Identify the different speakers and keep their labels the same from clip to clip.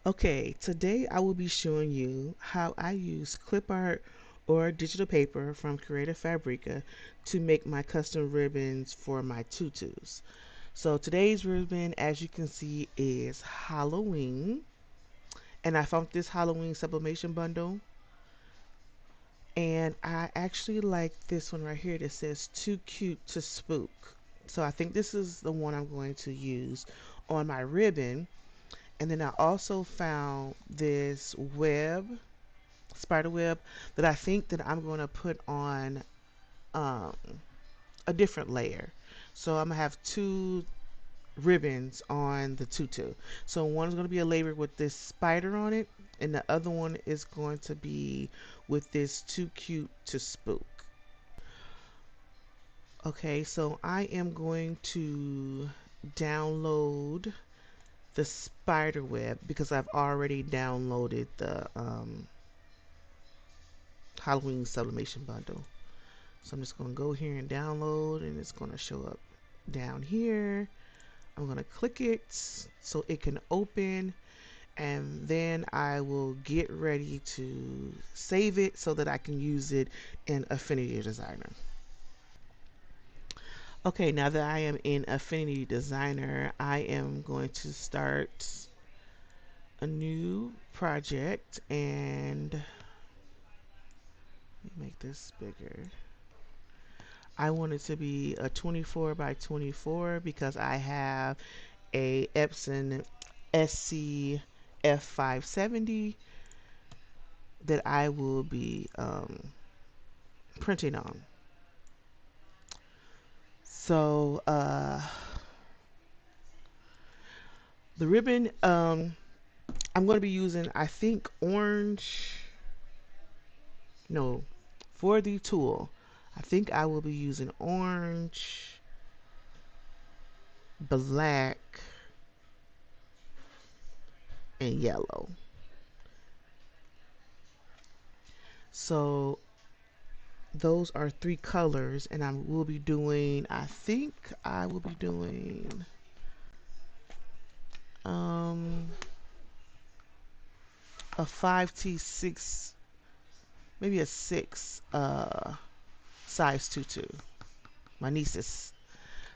Speaker 1: Okay, today I will be showing you how I use clip art or digital paper from Creative Fabrica to make my custom ribbons for my tutus. So today's ribbon, as you can see, is Halloween, and I found this Halloween sublimation bundle, and I actually like this one right here that says "Too cute to spook." So I think this is the one I'm going to use on my ribbon. And then I also found this spider web, that I think that I'm going to put on um, a different layer. So I'm gonna have two ribbons on the tutu. So one's going to be a layer with this spider on it, and the other one is going to be with this "Too cute to spook." Okay, so I am going to download the spider web because I've already downloaded the Halloween sublimation bundle. So I'm just going to go here and download, and it's going to show up down here. I'm going to click it so it can open, and then I will get ready to save it so that I can use it in Affinity Designer. Okay, now that I am in Affinity Designer, I am going to start a new project, and let me make this bigger. I want it to be a 24 by 24 because I have a Epson SC F570 that I will be printing on. So the ribbon, I'm going to be using, I think, orange. No, for the tool, I think I will be using orange, black, and yellow. So those are three colors, and I will be doing, I think I will be doing um a 5T6, maybe a 6 size tutu. My niece is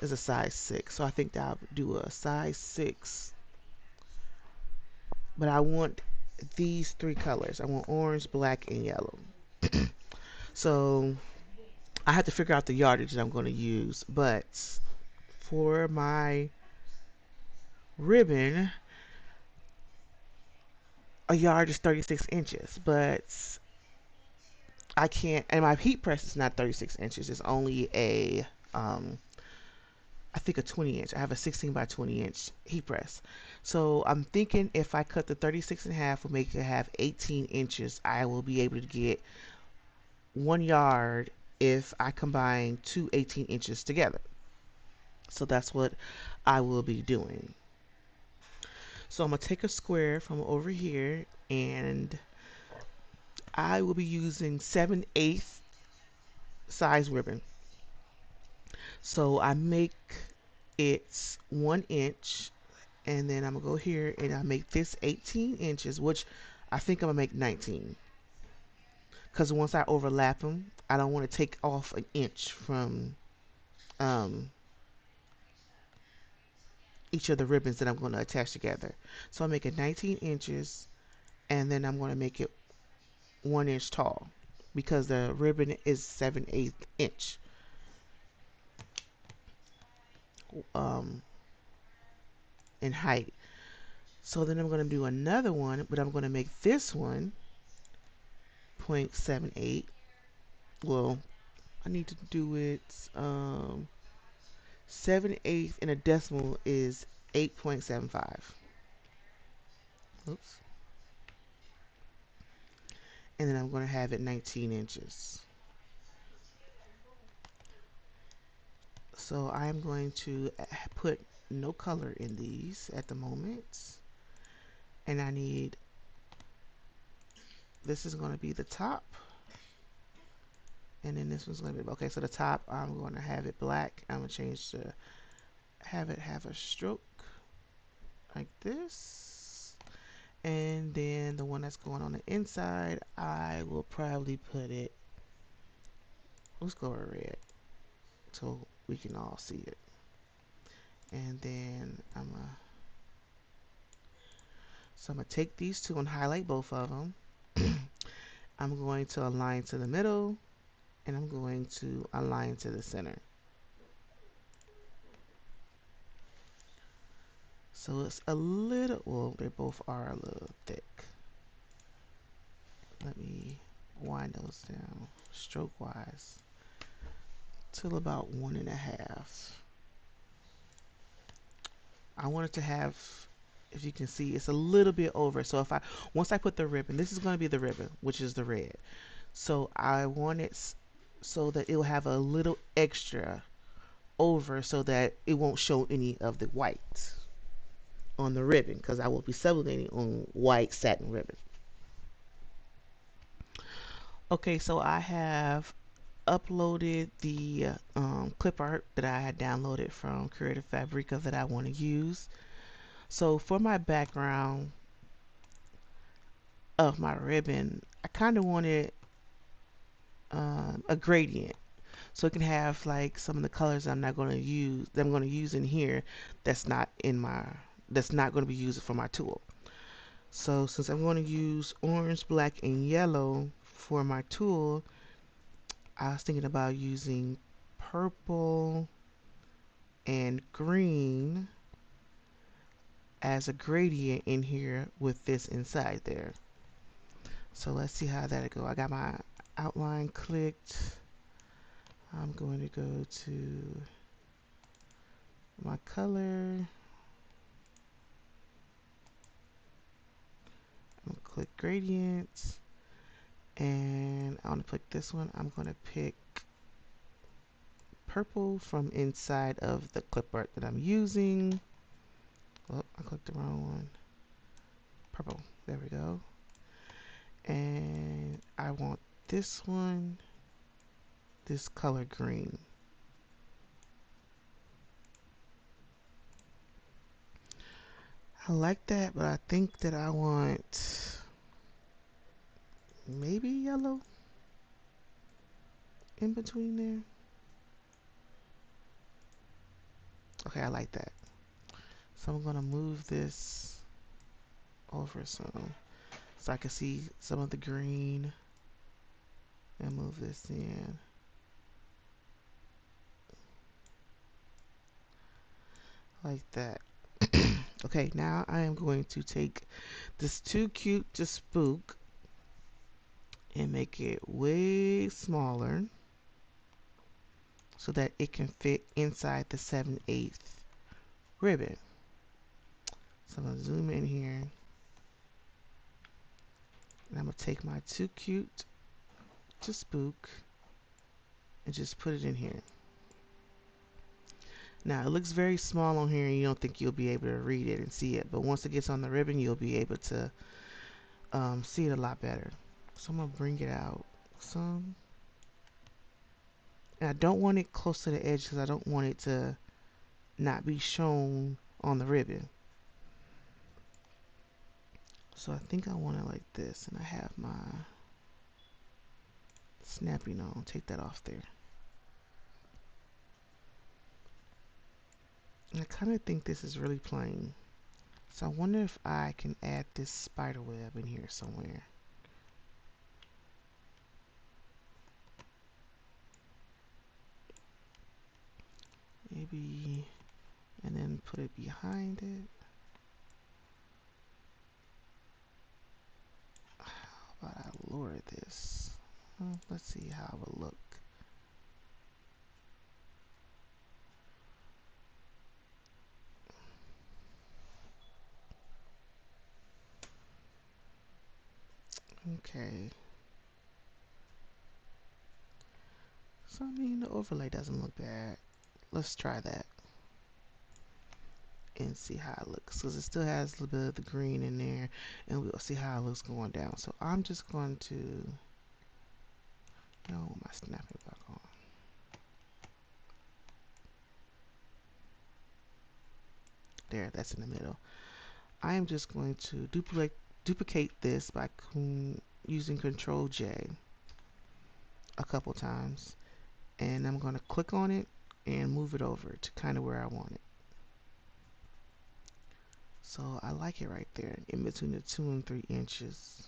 Speaker 1: a size 6, so I think that I'll do a size 6. But I want these three colors. I want orange, black, and yellow. So I have to figure out the yardage that I'm going to use. But for my ribbon, a yard is 36 inches. But I can't, and my heat press is not 36 inches. It's only um, I think a 20 inch. I have a 16 by 20 inch heat press. So I'm thinking if I cut the 36 in half, will make it have 18 inches. I will be able to get 1 yard if I combine two 18 inches together. So that's what I will be doing. So I'm going to take a square from over here, and I will be using 7/8 size ribbon. So I make it 1 inch, and then I'm gonna go here and I make this 18 inches, which I think I'm gonna make 19, because once I overlap them, I don't want to take off an inch from um, each of the ribbons that I'm going to attach together. So I make it 19 inches, and then I'm going to make it 1 inch tall because the ribbon is 7/8 inch um, in height. So then I'm going to do another one, but I'm going to make this one 0.78. Well, I need to do it 7/8 in a decimal is 8.75. Oops. And then I'm going to have it 19 inches. So I'm going to put no color in these at the moment. And I need, this is going to be the top. And then this one's going to be, okay, so the top, I'm going to have it black. I'm going to change to have it have a stroke like this. And then the one that's going on the inside, I will probably put it, let's go with red so we can all see it. And then so I'm gonna take these two and highlight both of them. I'm going to align to the middle, and I'm going to align to the center. So it's a little, well, they both are a little thick. Let me wind those down stroke wise till about 1.5. I want it to have, if you can see, it's a little bit over. So if once I put the ribbon, this is going to be the ribbon, which is the red. So I want it so that it will have a little extra over so that it won't show any of the white on the ribbon, because I will be sublimating on white satin ribbon. Okay, so I have uploaded the clip art that I had downloaded from Creative Fabrica that I want to use. So for my background of my ribbon, I kind of wanted a gradient, so it can have like some of the colors I'm not going to use, that I'm going to use in here, that's not in my, that's not going to be used for my tool. So since I'm going to use orange, black, and yellow for my tool, I was thinking about using purple and green as a gradient in here with this inside there. So let's see how that'll go. I got my outline clicked. I'm going to go to my color. I'm going to click gradients, and I want to pick this one. I'm going to pick purple from inside of the clip art that I'm using. Oh, I clicked the wrong one. Purple. There we go. And I want this one, this color green. I like that, but I think that I want maybe yellow in between there. Okay, I like that. So I'm gonna move this over some so I can see some of the green and move this in. Like that. Okay, now I am going to take this Too Cute to Spook and make it way smaller so that it can fit inside the 7/8 ribbon. So I'm going to zoom in here, and I'm going to take my Too Cute to Spook and just put it in here. Now it looks very small on here and you don't think you'll be able to read it and see it, but once it gets on the ribbon you'll be able to see it a lot better. So I'm going to bring it out some. And I don't want it close to the edge because I don't want it to not be shown on the ribbon. So I think I want it like this, and I have my snapping on. Take that off there. And I kind of think this is really plain. So I wonder if I can add this spider web in here somewhere. Maybe, and then put it behind it. How about I lower this? Let's see how it will look. Okay. So I mean, the overlay doesn't look bad. Let's try that and see how it looks, because it still has a little bit of the green in there, and we'll see how it looks going down. So I'm just going to, my snapping back on. There, that's in the middle. I am just going to duplicate this by using Control J a couple times, and I'm going to click on it and move it over to kind of where I want it. So I like it right there in between the 2 and 3 inches.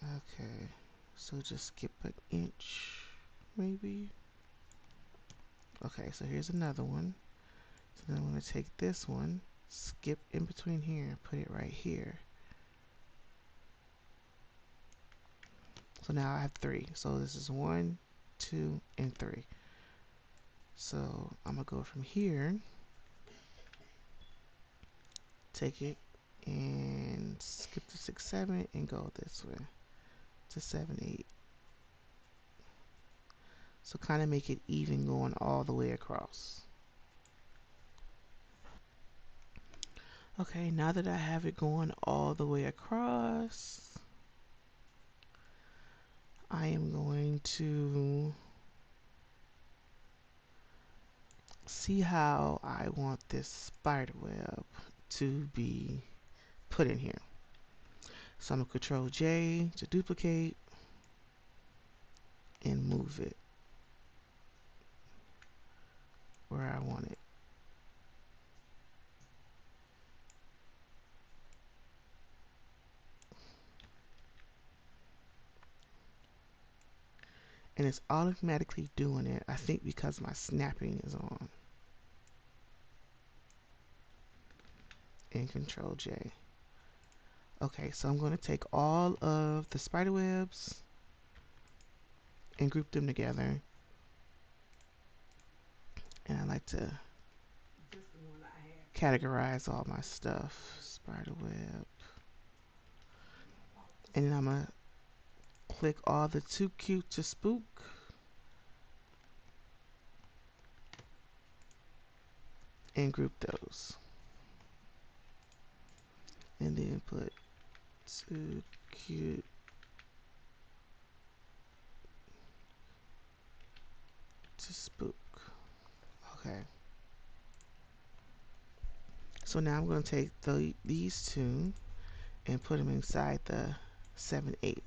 Speaker 1: Okay, so just skip an inch maybe. Okay, so here's another one. So then I'm going to take this one, skip in between here, put it right here. So now I have 3. So this is 1, 2, and 3. So I'm going to go from here, take it, and skip to 6, 7, and go this way to 7, 8. So kind of make it even going all the way across. Okay, now that I have it going all the way across, I am going to see how I want this spider web to be put in here. So I'm going to Control J to duplicate and move it where I want it. And it's automatically doing it, I think, because my snapping is on. And Control J. Okay, so I'm going to take all of the spider webs and group them together. And I like to categorize all my stuff. Spider web. And then I'm going to click all the Too Cute to Spook. And group those. And then put Too Cute to Spook. Okay. So now I'm going to take these two and put them inside the 7/8.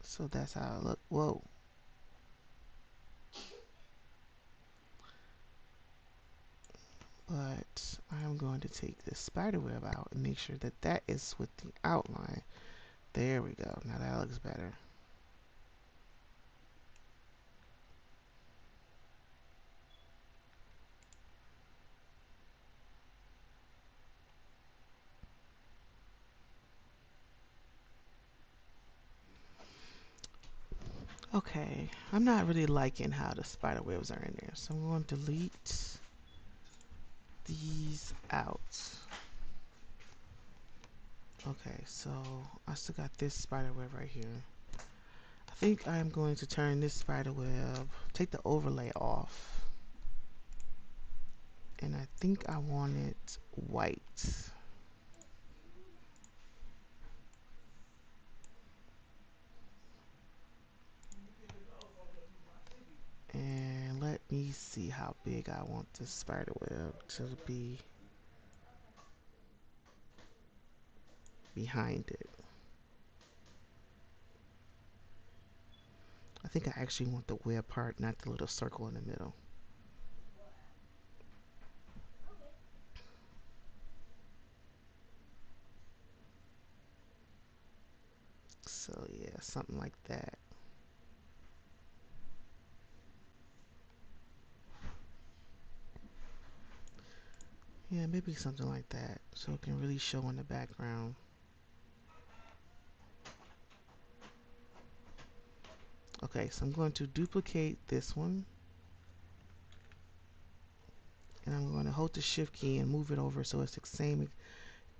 Speaker 1: So that's how it look. Whoa. But I'm going to take this spider web out and make sure that that is with the outline. There we go. Now that looks better. Okay, I'm not really liking how the spider webs are in there, so I'm going to delete these out. Okay, so I still got this spider web right here. I think I'm going to turn this spider web, take the overlay off, and I think I want it white. And let me see how big I want this spider web to be behind it. I think I actually want the web part, not the little circle in the middle. So yeah, something like that. Yeah, maybe something like that, so it can really show in the background. Okay, so I'm going to duplicate this one, and I'm going to hold the shift key and move it over so it's the same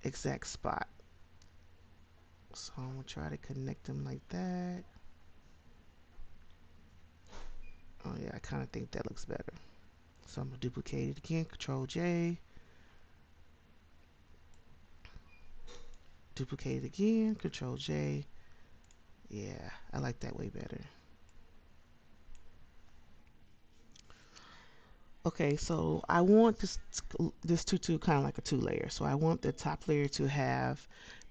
Speaker 1: exact spot. So I'm going to try to connect them like that. Oh yeah, I kind of think that looks better. So I'm going to duplicate it again, Control J. Duplicate it again, Control J. Yeah, I like that way better. Okay, so I want this tutu kind of like a 2 layer. So I want the top layer to have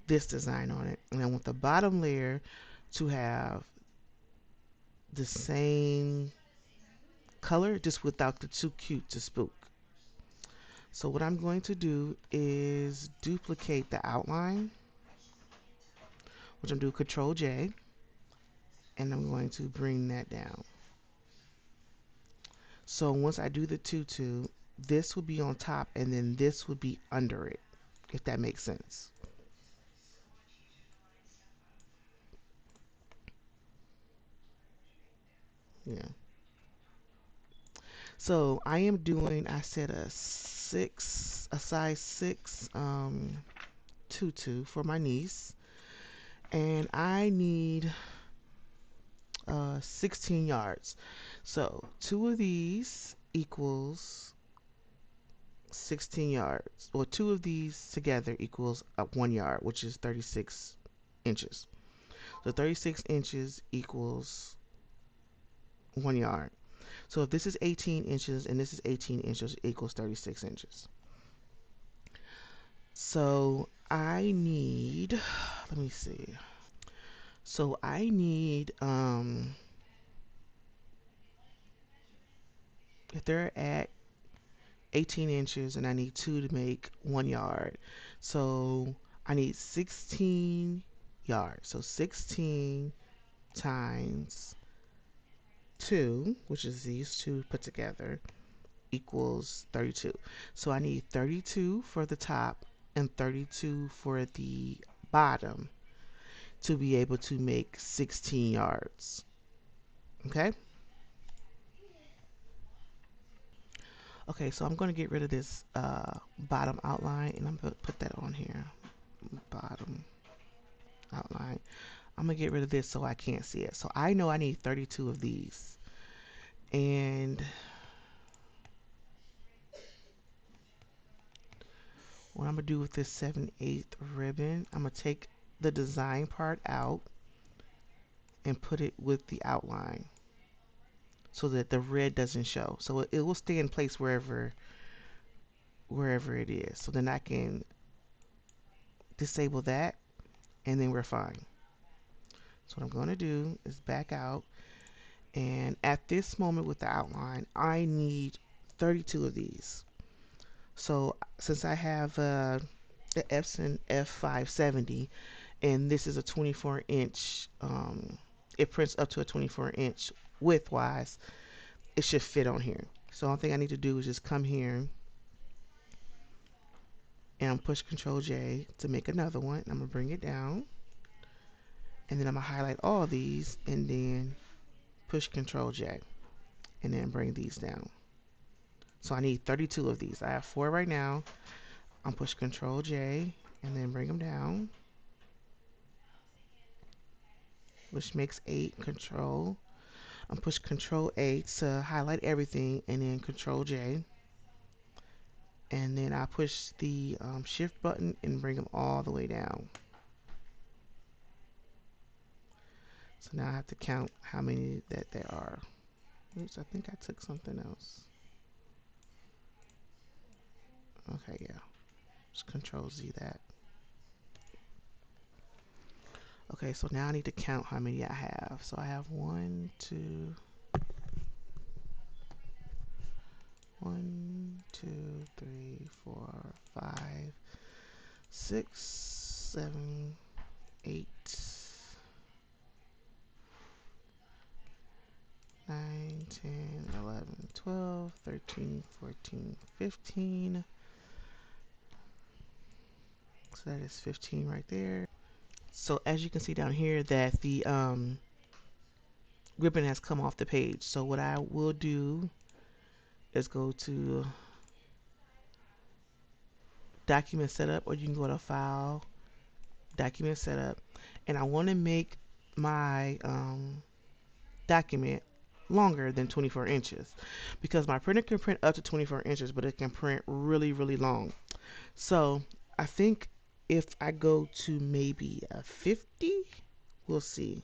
Speaker 1: this design on it, and I want the bottom layer to have the same color, just without the too cute to spook. So what I'm going to do is duplicate the outline, which I'm doing Control J, and I'm going to bring that down. So once I do the tutu, this will be on top, and then this would be under it, if that makes sense. Yeah. So I am doing, I said a size 6 tutu for my niece, and I need 16 yards. So 2 of these equals 16 yards, or 2 of these together equals 1 yard, which is 36 inches. So 36 inches equals 1 yard. So if this is 18 inches and this is 18 inches, it equals 36 inches. So I need, let me see. So I need, if they're at 18 inches and I need 2 to make 1 yard. So I need 16 yards. So 16 times 2, which is these two put together, equals 32. So I need 32 for the top and 32 for the bottom to be able to make 16 yards. Okay? Okay, so I'm going to get rid of this bottom outline, and I'm going to put that on here. Bottom outline. I'm going to get rid of this so I can't see it. So I know I need 32 of these. And what I'm going to do with this 7/8 ribbon, I'm going to take the design part out and put it with the outline so that the red doesn't show. So it will stay in place wherever it is. So then I can disable that, and then we're fine. So what I'm going to do is back out, and at this moment with the outline, I need 32 of these. So since I have the Epson F570, and this is a 24-inch, it prints up to a 24-inch width-wise, it should fit on here. So the only thing I need to do is just come here and push Control J to make another one. I'm going to bring it down, and then I'm going to highlight all these and then push Control J and then bring these down. So I need 32 of these. I have 4 right now. I'm push Control J and then bring them down, which makes 8. Control. I'm push Control A to highlight everything, and then Control J. And then I push the shift button and bring them all the way down. So now I have to count how many that there are. Oops, I think I took something else. Okay, yeah. Just Control Z that. Okay, so now I need to count how many I have. So I have 1, 2, 3, 4, 5, 6, 7, 8, 9, 10, 11, 12, 13, 14, 15. So that is 15 right there. So as you can see down here that the ribbon has come off the page. So what I will do is go to document setup, or you can go to file, document setup, and I want to make my document longer than 24 inches because my printer can print up to 24 inches, but it can print really, really long. So I think if I go to maybe a 50, we'll see.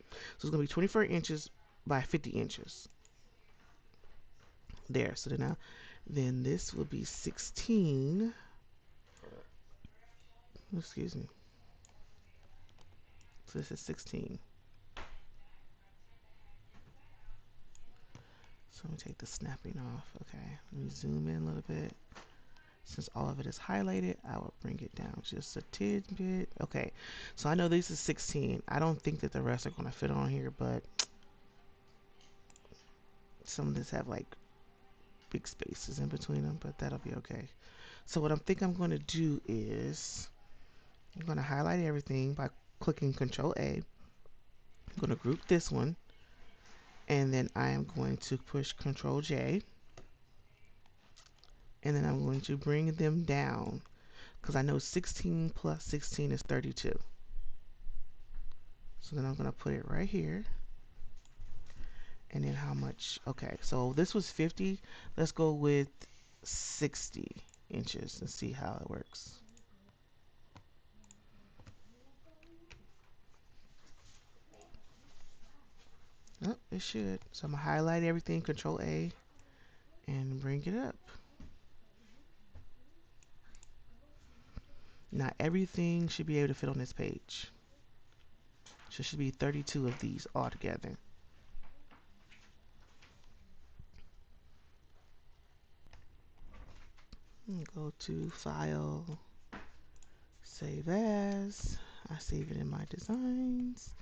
Speaker 1: So it's going to be 24 inches by 50 inches. there. So then this will be 16. Excuse me. So this is 16. So let me take the snapping off. Okay, let me zoom in a little bit. Since all of it is highlighted, I will bring it down just a tidbit. Okay, so I know this is 16. I don't think that the rest are going to fit on here, but some of this have like big spaces in between them, but that'll be okay. So what I'm going to do is I'm going to highlight everything by clicking Control A. I'm going to group this one, and then I am going to push Control J, and then I'm going to bring them down because I know 16 plus 16 is 32. So then I'm going to put it right here. And then how much? Okay, so this was 50. Let's go with 60 inches and see how it works. Oh, it should. So I'm going to highlight everything, Control A, and bring it up. Now everything should be able to fit on this page. So it should be 32 of these all together. Go to File, Save As. I save it in my designs.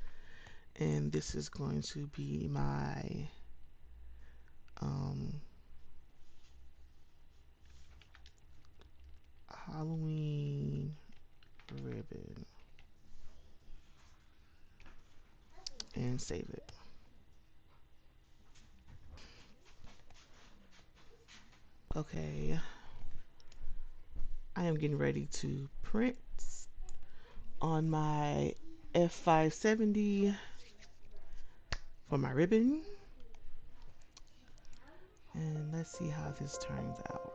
Speaker 1: And this is going to be my Halloween ribbon. And save it. Okay, I am getting ready to print on my F570 for my ribbon. And let's see how this turns out.